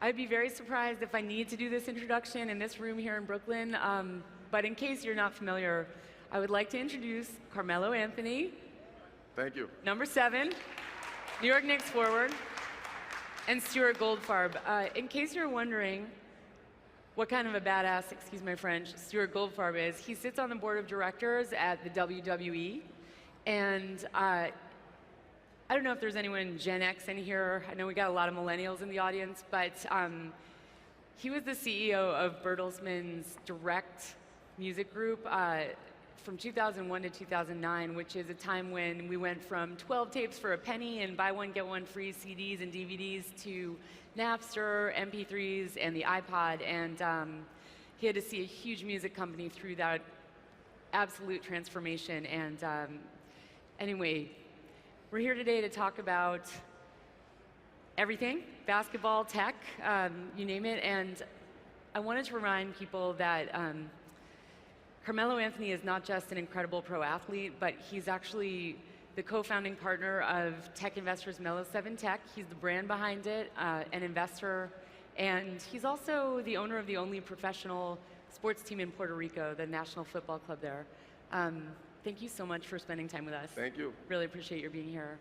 I'd be very surprised if I need to do this introduction in this room here in Brooklyn. But in case you're not familiar, I would like to introduce Carmelo Anthony. Thank you. Number 7, New York Knicks forward, and Stuart Goldfarb. In case you're wondering what kind of a badass, excuse my French, Stuart Goldfarb is, he sits on the board of directors at the WWE. And I don't know if there's anyone Gen X in here. I know we got a lot of millennials in the audience, but he was the CEO of Bertelsmann's direct music group from 2001 to 2009, which is a time when we went from 12 tapes for a penny and buy one, get one free CDs and DVDs to Napster, MP3s, and the iPod. And he had to see a huge music company through that absolute transformation. And anyway, we're here today to talk about everything, basketball, tech, you name it. And I wanted to remind people that Carmelo Anthony is not just an incredible pro athlete, but he's actually the co-founding partner of tech investors Melo7 Tech. He's the brand behind it, an investor, and he's also the owner of the only professional sports team in Puerto Rico, the National Football Club there. Thank you so much for spending time with us. Take you. Really appreciate your being here.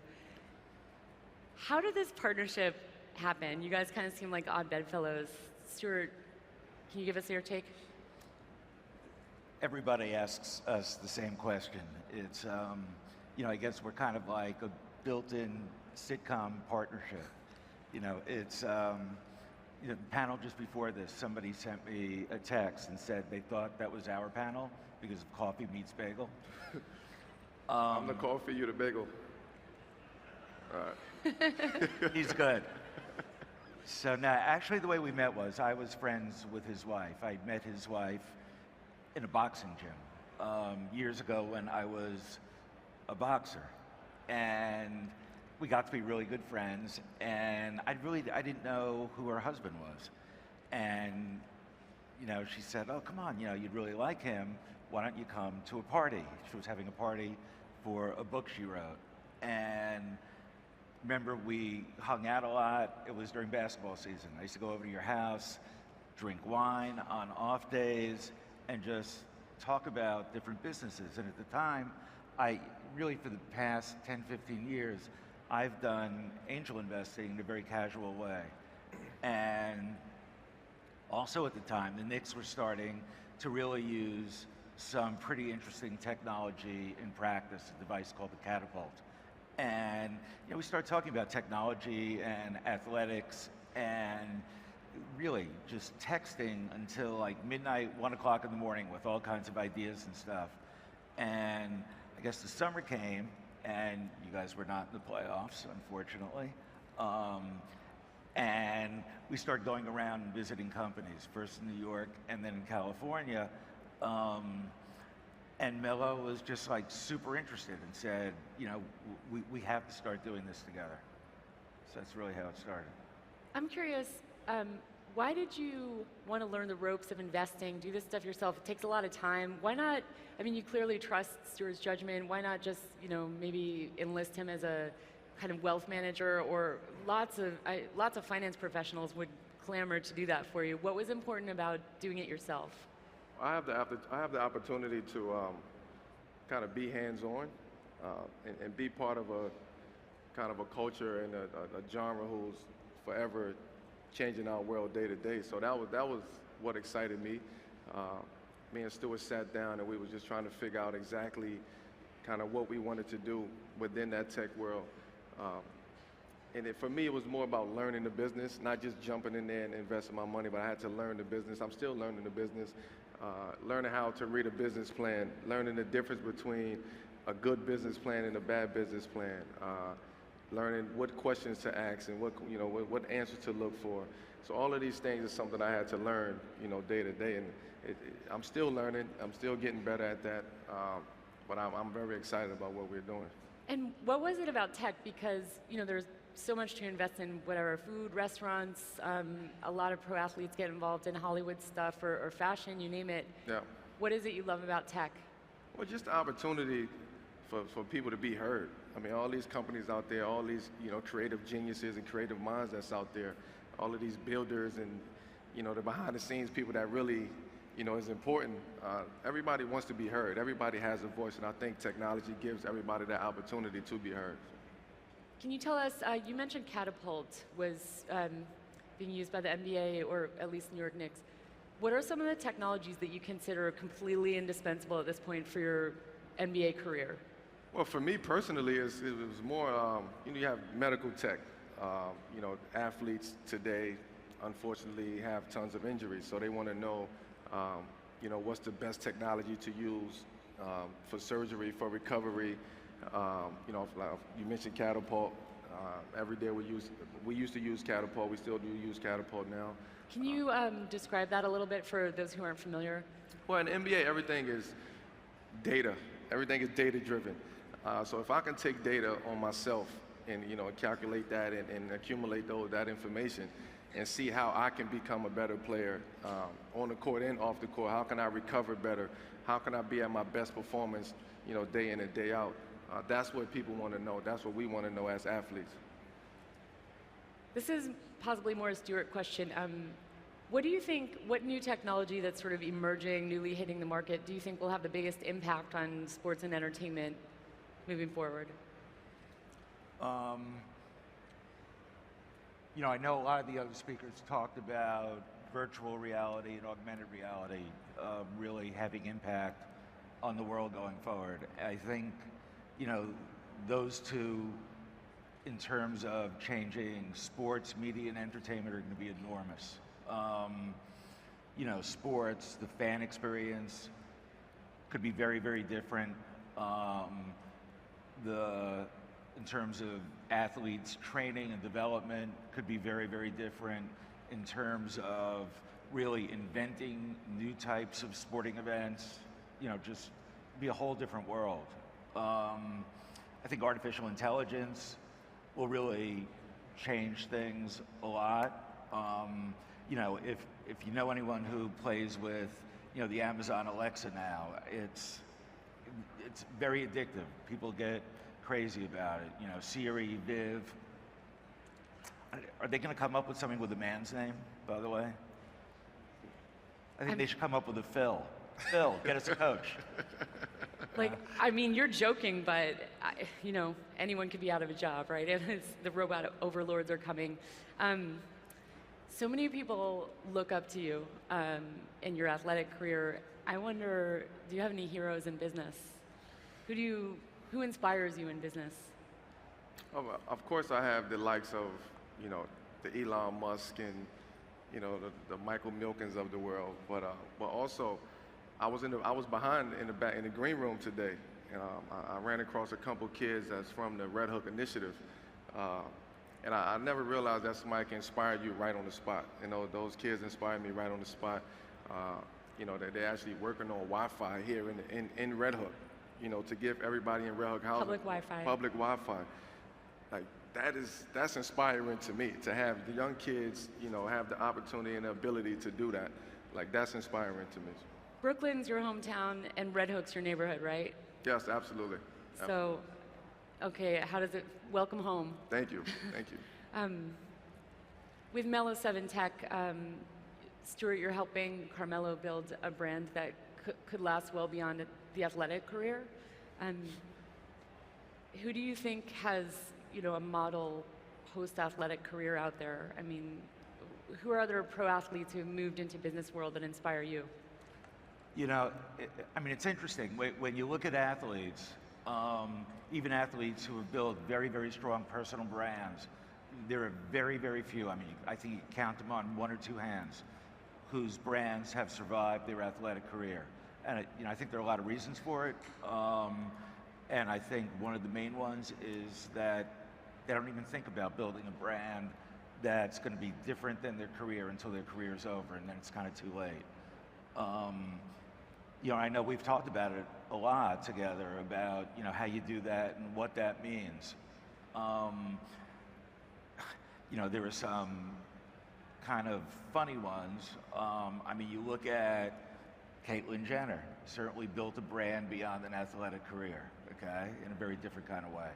How did this partnership happen? You guys kind of seem like odd bedfellows. Stuart, can you give us your take? Everybody asks us the same question. It's, I guess we're kind of like a built-in sitcom partnership. It's, the panel just before this, somebody sent me a text and said they thought that was our panel because of coffee meets bagel. I'm the coffee, you the bagel. All right. He's good. So now, actually the way we met was I was friends with his wife. I met his wife in a boxing gym years ago when I was a boxer. And we got to be really good friends, and I didn't know who her husband was. And she said, oh, come on, you'd really like him. Why don't you come to a party? She was having a party for a book she wrote. And remember, we hung out a lot. It was during basketball season. I used to go over to your house, drink wine on off days, and just talk about different businesses. And at the time, for the past 10, 15 years, I've done angel investing in a very casual way. And also at the time, the Knicks were starting to really use some pretty interesting technology in practice, a device called the Catapult. And we started talking about technology and athletics and really just texting until like midnight, 1 o'clock in the morning with all kinds of ideas and stuff. And I guess the summer came and you guys were not in the playoffs, unfortunately. And we started going around and visiting companies, first in New York and then in California. And Melo was just like super interested and said, we have to start doing this together. So that's really how it started. I'm curious, why did you want to learn the ropes of investing, do this stuff yourself? It takes a lot of time. Why not, you clearly trust Stuart's judgment. Why not just, maybe enlist him as a kind of wealth manager, or lots of finance professionals would clamor to do that for you. What was important about doing it yourself? I have the opportunity to kind of be hands-on and be part of a kind of a culture and a genre who's forever changing our world day to day. So that was what excited me. Me and Stuart sat down and we were just trying to figure out exactly kind of what we wanted to do within that tech world. For me, it was more about learning the business, not just jumping in there and investing my money, but I had to learn the business. I'm still learning the business, learning how to read a business plan, learning the difference between a good business plan and a bad business plan, learning what questions to ask and what answers to look for. So all of these things is something I had to learn, day to day, and I'm still learning. I'm still getting better at that, but I'm very excited about what we're doing. And what was it about tech? Because there's so much to invest in, whatever, food, restaurants, a lot of pro athletes get involved in Hollywood stuff or fashion, you name it. Yeah. What is it you love about tech? Well, just the opportunity for people to be heard. All these companies out there, all these creative geniuses and creative minds that's out there, all of these builders and, the behind the scenes people that really, is important. Everybody wants to be heard. Everybody has a voice, and I think technology gives everybody that opportunity to be heard. Can you tell us, you mentioned Catapult was being used by the NBA, or at least New York Knicks. What are some of the technologies that you consider completely indispensable at this point for your NBA career? Well, for me personally, it was more, you have medical tech. Athletes today, unfortunately, have tons of injuries, so they want to know, what's the best technology to use for surgery, for recovery. You mentioned Catapult. Every day we used to use Catapult. We still do use Catapult now. Can you describe that a little bit for those who aren't familiar? Well, in the NBA, everything is data. Everything is data-driven. So if I can take data on myself and calculate that and accumulate that information and see how I can become a better player on the court and off the court, how can I recover better? How can I be at my best performance, day in and day out? That's what people want to know. That's what we want to know as athletes. This is possibly more a Stuart question. What do you think, what new technology that's sort of emerging, newly hitting the market, do you think will have the biggest impact on sports and entertainment moving forward? I know a lot of the other speakers talked about virtual reality and augmented reality really having impact on the world going forward. I think, those two, in terms of changing sports, media, and entertainment, are going to be enormous. Sports, the fan experience could be very, very different. In terms of athletes' training and development could be very, very different. In terms of really inventing new types of sporting events, just be a whole different world. I think artificial intelligence will really change things a lot. If you know anyone who plays with, the Amazon Alexa now, it's very addictive. People get crazy about it. Siri, Viv. Are they going to come up with something with a man's name, by the way? I think they should come up with a Phil. Phil, get us a coach. You're joking, but anyone could be out of a job, right? The robot overlords are coming. So many people look up to you in your athletic career. I wonder, do you have any heroes in business? Who inspires you in business? Of course, I have the likes of, the Elon Musk and, the Michael Milkins of the world. But also, I was behind in the green room today, and I ran across a couple kids that's from the Red Hook Initiative, and I never realized that somebody can inspire you right on the spot. Those kids inspired me right on the spot. They're actually working on Wi-Fi here in Red Hook, to give everybody in Red Hook housing Public Wi-Fi. Public Wi-Fi. Like that's inspiring to me, to have the young kids, have the opportunity and the ability to do that. Like that's inspiring to me. Brooklyn's your hometown and Red Hook's your neighborhood, right? Yes, absolutely. So, okay, how does it, welcome home. Thank you, thank you. With Melo7 Tech, Stuart, you're helping Carmelo build a brand that could last well beyond the athletic career. Who do you think has, a model post-athletic career out there? Who are other pro athletes who've moved into business world that inspire you? It's interesting. When you look at athletes, even athletes who have built very, very strong personal brands, there are very, very few, I think you count them on one or two hands, whose brands have survived their athletic career. And I think there are a lot of reasons for it. And I think one of the main ones is that they don't even think about building a brand that's going to be different than their career until their career's over, and then it's kind of too late. I know we've talked about it a lot together about, how you do that and what that means. There are some kind of funny ones. You look at Caitlyn Jenner, certainly built a brand beyond an athletic career, okay, in a very different kind of way.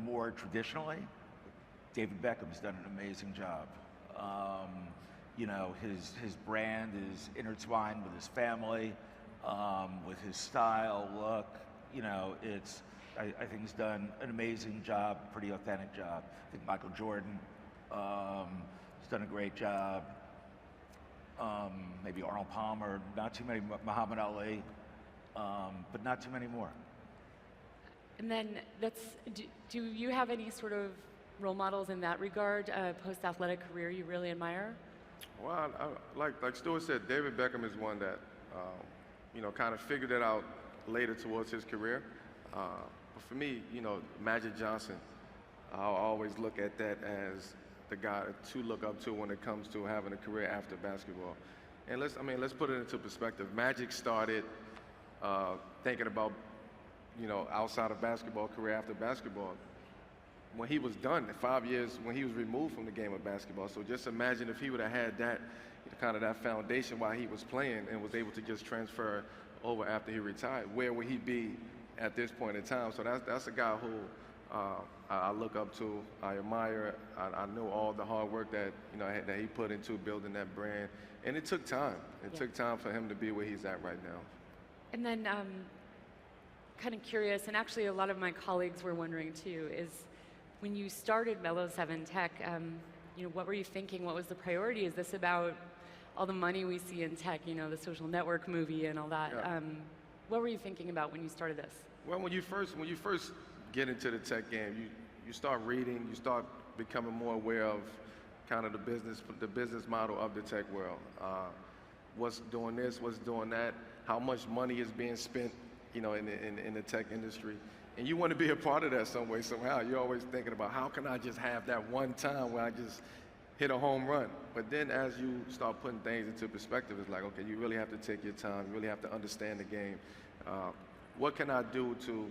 More traditionally, David Beckham's done an amazing job. You know, his brand is intertwined with his family, with his style, look. You know, I think he's done an amazing job, pretty authentic job. I think Michael Jordan has done a great job. Maybe Arnold Palmer, not too many, Muhammad Ali, but not too many more. And then do you have any sort of role models in that regard, post-athletic career you really admire? Well, like Stuart said, David Beckham is one that, you know, kind of figured it out later towards his career. But for me, you know, Magic Johnson, I'll always look at that as the guy to look up to when it comes to having a career after basketball. And let's put it into perspective. Magic started thinking about, you know, outside of basketball, career after basketball, when he was done, 5 years when he was removed from the game of basketball. So just imagine if he would have had that, kind of that foundation while he was playing and was able to just transfer over after he retired, where would he be at this point in time? So that's a guy who I look up to, I admire. I know all the hard work that, you know, that he put into building that brand. And it took time. It took time for him to be where he's at right now. And then kind of curious, and actually a lot of my colleagues were wondering too, is when you started Melo7 Tech, you know, what were you thinking? What was the priority? Is this about all the money we see in tech, you know, the social network movie and all that? Yeah. What were you thinking about when you started this? Well, when you first get into the tech game, you start reading, you start becoming more aware of kind of the business model of the tech world. What's doing this, what's doing that, how much money is being spent, you know, in the tech industry. And you want to be a part of that some way, somehow. You're always thinking about how can I just have that one time where I just hit a home run. But then as you start putting things into perspective, it's like, okay, you really have to take your time. You really have to understand the game. What can I do to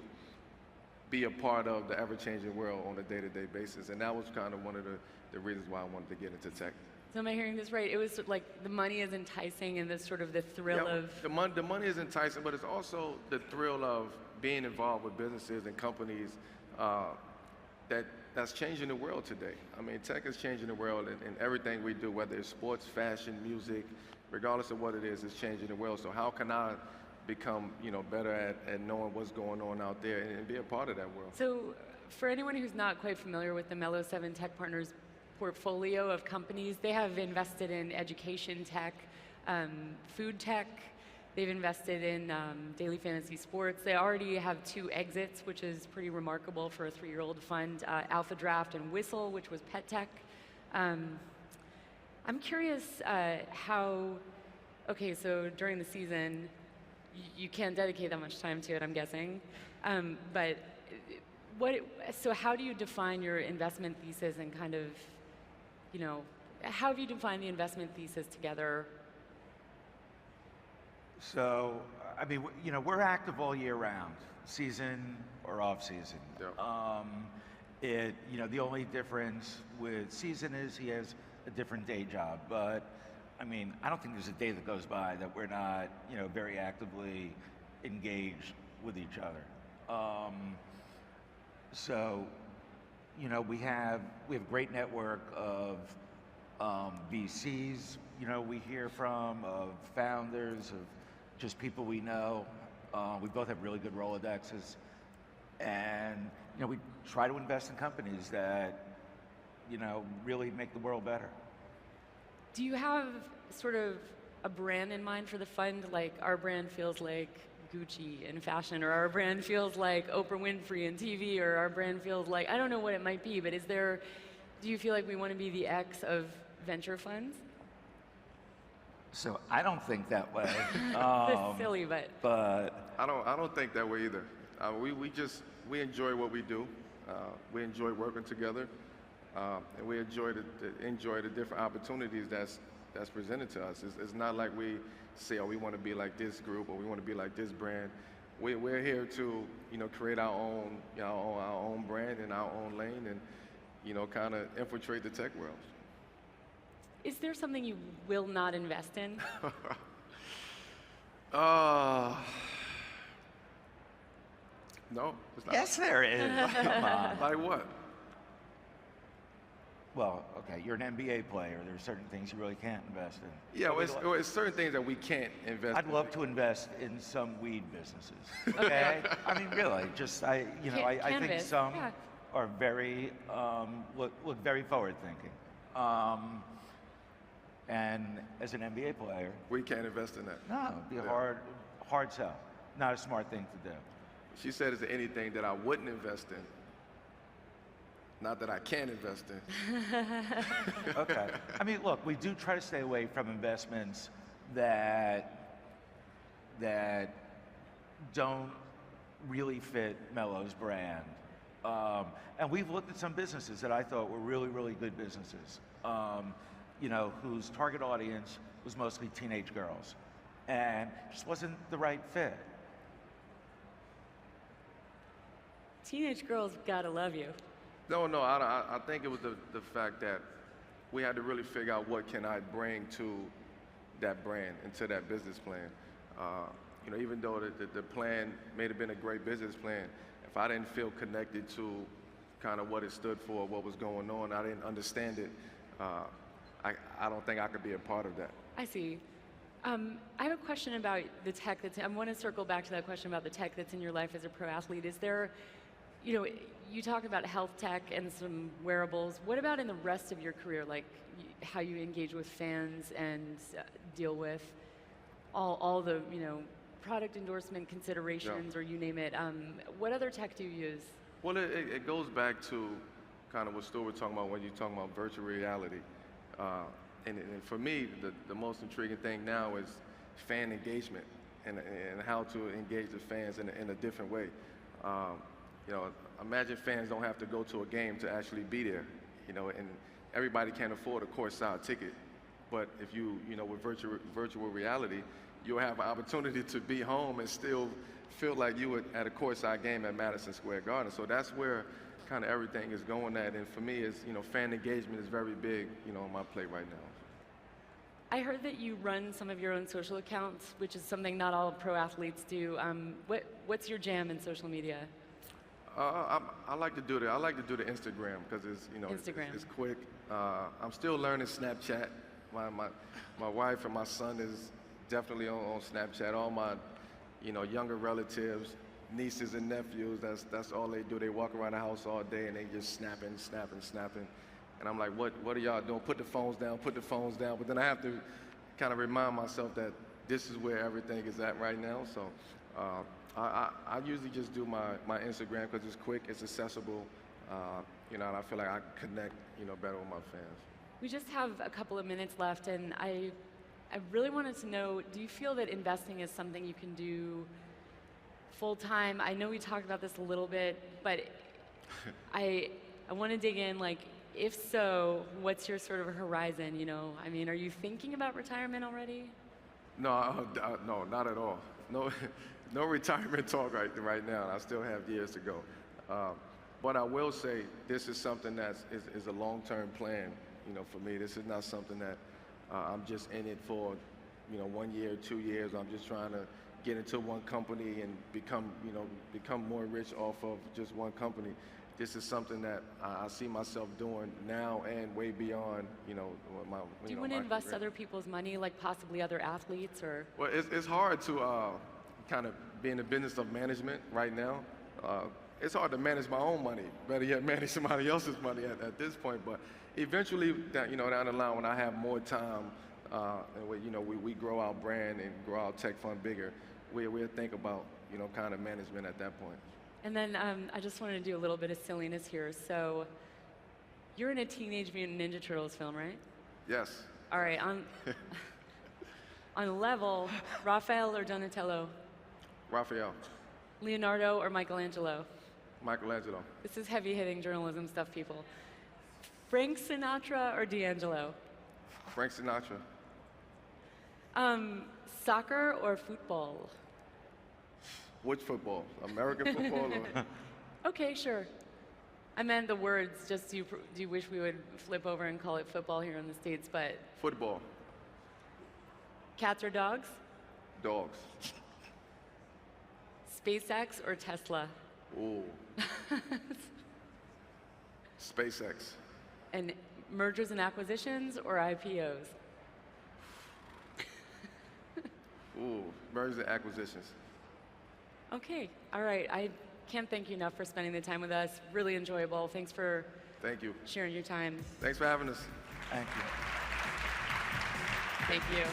be a part of the ever-changing world on a day-to-day basis? And that was kind of one of the reasons why I wanted to get into tech. So am I hearing this right? It was like the money is enticing and the sort of the thrill of... The money is enticing, but it's also the thrill of being involved with businesses and companies that's changing the world today. I mean, tech is changing the world in everything we do, whether it's sports, fashion, music, regardless of what it is, it's changing the world. So how can I become, you know, better at knowing what's going on out there and be a part of that world? So for anyone who's not quite familiar with the Melo7 Tech Partners portfolio of companies, they have invested in education tech, food tech. They've invested in daily fantasy sports. They already have 2 exits, which is pretty remarkable for a 3-year-old fund, Alpha Draft and Whistle, which was pet tech. I'm curious okay, so during the season, you can't dedicate that much time to it, I'm guessing. But so how do you define your investment thesis and kind of, you know, how have you defined the investment thesis together? So, I mean, you know, we're active all year round, season or off season. Yeah. You know, the only difference with season is he has a different day job, but I mean, I don't think there's a day that goes by that we're not, you know, very actively engaged with each other. So, you know, we have a great network of VCs, you know, we hear from, of founders, of just people we know. We both have really good Rolodexes. And, you know, we try to invest in companies that, you know, really make the world better. Do you have sort of a brand in mind for the fund? Like, our brand feels like Gucci in fashion, or our brand feels like Oprah Winfrey in TV, or our brand feels like, I don't know what it might be, but do you feel like we want to be the X of venture funds? So I don't think that way. It's silly, but I don't think that way either. We enjoy what we do. We enjoy working together, and we enjoy the different opportunities that's presented to us. It's not like we say, oh, we want to be like this group or we want to be like this brand. We're here to, you know, create our own brand in our own lane, and, you know, kind of infiltrate the tech world. is there something you will not invest in? No. It's not. Yes, there is. Come on. Like what? well, okay, you're an NBA player. There are certain things you really can't invest in. Yeah, well, it's certain things that we can't invest I'd in. love to invest in some weed businesses. Okay, I mean, really, just I think Cannabis, some yeah. are very look very forward thinking. And as an NBA player, We can't invest in that. no, it'd be a Yeah. hard sell. Not a smart thing to do. She said, is there anything that I wouldn't invest in? Not that I can't invest in. Okay. I mean, look, we do try to stay away from investments that don't really fit Melo's brand. And we've looked at some businesses that I thought were really, really good businesses, whose target audience was mostly teenage girls, and just wasn't the right fit. Teenage girls gotta love you. No, I think it was the fact that we had to really figure out what can I bring to that brand and to that business plan. Even though the plan may have been a great business plan, if I didn't feel connected to kind of what it stood for, what was going on, I didn't understand it, I don't think I could be a part of that. I see. I have a question about the tech I want to circle back to that question about the tech that's in your life as a pro athlete. Is there, you talk about health tech and some wearables. What about in the rest of your career, like how you engage with fans and deal with all the, product endorsement considerations, or you name it? What other tech do you use? Well, it goes back to kind of what Stuart was talking about when you're talking about virtual reality. And for me, the most intriguing thing now is fan engagement and how to engage the fans in a different way. Imagine fans don't have to go to a game to actually be there, and everybody can't afford a courtside ticket. But if with virtual reality, you'll have an opportunity to be home and still feel like you were at a courtside game at Madison Square Garden. So that's where kind of everything is going at. And for me, is fan engagement is very big, on my plate right now. I heard that you run some of your own social accounts, which is something not all pro athletes do. What's your jam in social media? I like to do the Instagram because Instagram. It's quick. I'm still learning Snapchat. My wife and my son is definitely on Snapchat. All my younger relatives, nieces and nephews, that's all they do. They walk around the house all day and they just snapping. And I'm like, what are y'all doing? Put the phones down. But then I have to kind of remind myself that this is where everything is at right now. So I usually just do my Instagram because it's quick, it's accessible, and I feel like I connect, better with my fans. We just have a couple of minutes left, and I really wanted to know, do you feel that investing is something you can do full-time? I know we talked about this a little bit, but I want to dig in, like, if so, what's your sort of horizon, I mean, are you thinking about retirement already? No, not at all. No retirement talk right now. I still have years to go. But I will say this is something that is a long-term plan, for me. This is not something that I'm just in it for, 1 year, 2 years. I'm just trying to get into one company and become more rich off of just one company. This is something that I see myself doing now and way beyond, Do you want to invest other people's money, like possibly other athletes, or? Well, it's hard to kind of be in the business of management right now. It's hard to manage my own money, better yet manage somebody else's money at this point. But eventually, down the line, when I have more time, and we grow our brand and grow our tech fund bigger, we'll think about kind of management at that point. And then I just wanted to do a little bit of silliness here. So you're in a Teenage Mutant Ninja Turtles film, right? Yes. All right, on level, Raphael or Donatello? Raphael. Leonardo or Michelangelo? Michelangelo. This is heavy-hitting journalism stuff, people. Frank Sinatra or D'Angelo? Frank Sinatra. Soccer or football? Which football? American football or? Okay, sure. I meant the words, just do you wish we would flip over and call it football here in the States, but... Football. Cats or dogs? Dogs. SpaceX or Tesla? Ooh. SpaceX. And mergers and acquisitions or IPOs? Ooh, mergers and acquisitions. Okay, all right. I can't thank you enough for spending the time with us. Really enjoyable. Thanks for Thank you. sharing your time. Thanks for having us. Thank you. Thank you.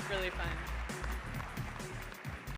Really fun.